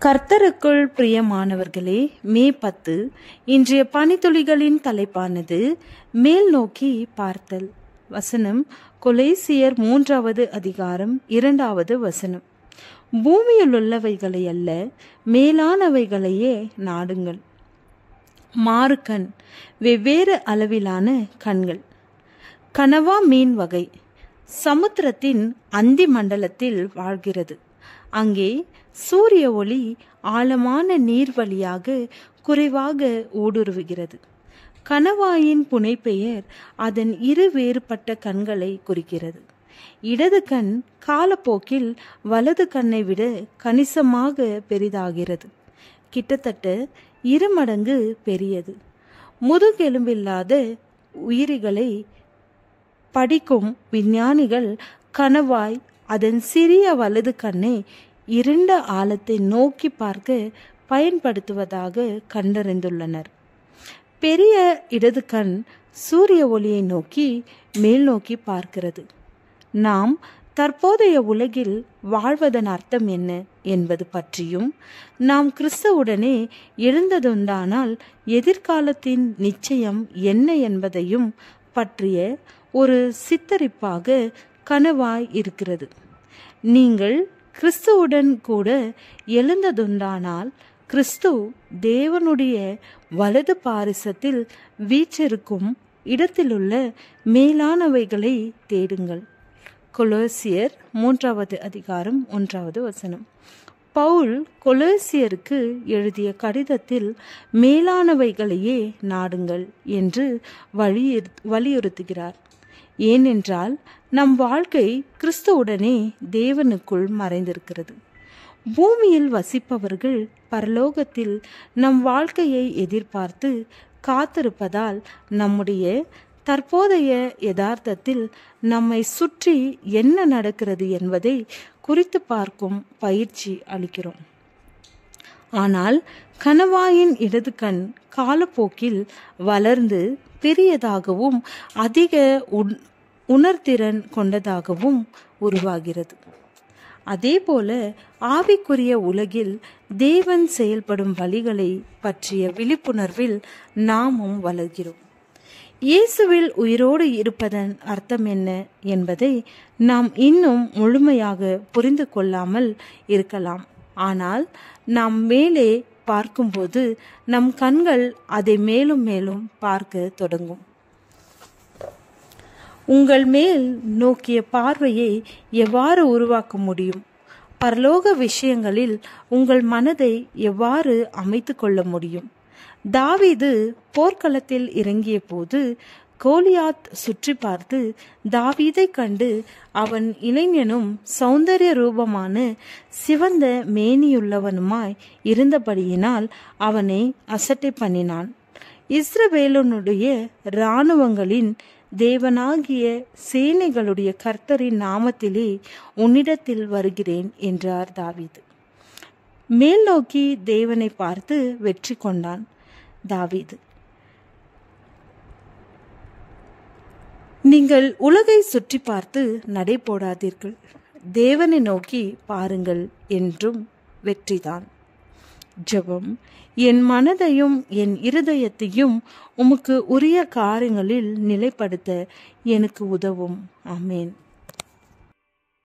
கர்த்தருக்குள் பிரியமானவர்களே, மே 10 இன்றைய பனித்துளிகளின் தலைப்பானது மேல் நோக்கி பார்த்தல். வசனம் கொலேசியர் 3வது அதிகாரம் 2வது வசனம். பூமியிலுள்ளவைகளை அல்ல, மேலானவைகளையே நாடுங்கள். மாறுகண், வெவ்வேறு அளவிலான கண்கள். கனவா மீன் வகை சமுத்திரத்தின் அந்தி மண்டலத்தில் வாழ்கிறது. அங்கே சூரிய ஒளி ஆழமான நீர் வழியாக குறைவாக ஊடுருவுகிறது. கணவாயின் புனைப்பெயர் அதன் இரு வேறுபட்ட கண்களை குறிக்கிறது. இடது கண் காலப்போக்கில் வலது கண்ணை விட கணிசமாக பெரிதாகிறது, கிட்டத்தட்ட 2 மடங்கு பெரியது. முதுகெலும்பில்லாத உயிரிகளை படிக்கும் விஞ்ஞானிகள் கணவாய் அதன் சிறிய வலது கண்ணை இருண்ட ஆழத்தை நோக்கி பார்க்க பயன்படுத்துவதாக கண்டறிந்துள்ளனர். பெரிய இடது கண் சூரிய ஒளியை நோக்கி மேல் நோக்கி பார்க்கிறது. நாம் தற்போதைய உலகில் வாழ்வதன் அர்த்தம் என்ன என்பது பற்றியும், நாம் கிறிஸ்துவுடனே எழுந்ததுண்டானால் எதிர்காலத்தின் நிச்சயம் என்ன என்பதையும் பற்றிய ஒரு சித்தரிப்பாக கனவாய் இருக்கிறது. நீங்கள் கிறிஸ்துவுடன் கூட எழுந்ததுண்டானால் கிறிஸ்து தேவனுடைய வலது பாரிசத்தில் வீற்றிருக்கும் இடத்திலுள்ள மேலானவைகளை தேடுங்கள். கொலோசியர் 3வது அதிகாரம் 1வது வசனம். பவுல் கொலோசியருக்கு எழுதிய கடிதத்தில் மேலானவைகளையே நாடுங்கள் என்று வலியுறுத்துகிறார். ஏனென்றால் நம் வாழ்க்கை கிறிஸ்துவுடனே தேவனுக்குள் மறைந்திருக்கிறது. பூமியில் வசிப்பவர்கள் பரலோகத்தில் நம் வாழ்க்கையை எதிர்பார்த்து காத்திருப்பதால் நம்முடைய தற்போதைய யதார்த்தத்தில் நம்மை சுற்றி என்ன நடக்கிறது என்பதை குறித்து பார்க்கும் பயிற்சி அளிக்கிறோம். ஆனால் கணவாயின் இடது கண் காலப்போக்கில் வளர்ந்து பெரியதாகவும் அதிக உணர்திறன் கொண்டதாகவும் உருவாகிறது. அதே போல ஆவிக்குரிய உலகில் தேவன் செயல்படும் வழிகளை பற்றிய விழிப்புணர்வில் நாமும் வளர்கிறோம். இயேசுவில் உயிரோடு இருப்பதன் அர்த்தம் என்ன என்பதை நாம் இன்னும் முழுமையாக புரிந்து கொள்ளாமல் இருக்கலாம். ஆனால் நாம் மேலே பார்க்கும்போது நம் கண்கள் அதை மேலும் மேலும் பார்க்க தொடங்கும். உங்கள் மேல் நோக்கிய பார்வையை எவ்வாறு உருவாக்க முடியும்? பரலோக விஷயங்களில் உங்கள் மனதை எவ்வாறு அமைத்து கொள்ள முடியும்? தாவீது போர்க்களத்தில் இறங்கிய போது கோலியாத் சுற்றி பார்த்து தாவீதை கண்டு அவன் இளைஞனும் சௌந்தரிய ரூபமான சிவந்த மேனியுள்ளவனுமாய் இருந்தபடியினால் அவனை அசட்டை பண்ணினான். இஸ்ரவேலனுடைய இராணுவங்களின் தேவனாகிய சேனைகளுடைய கர்த்தரின் நாமத்திலே உன்னிடத்தில் வருகிறேன் என்றார் தாவீது. மேல் நோக்கி தேவனை பார்த்து வெற்றி கொண்டான் தாவீது. நீங்கள் உலகை சுற்றி பார்த்து நடை போடாதீர்கள், தேவனை நோக்கி பாருங்கள் என்றும் வெற்றிதான். ஜெபம். என் மனதையும் என் இருதயத்தையும் உமக்கு உரிய காரியங்களில் நிலைப்படுத்த எனக்கு உதவும். ஆமென்.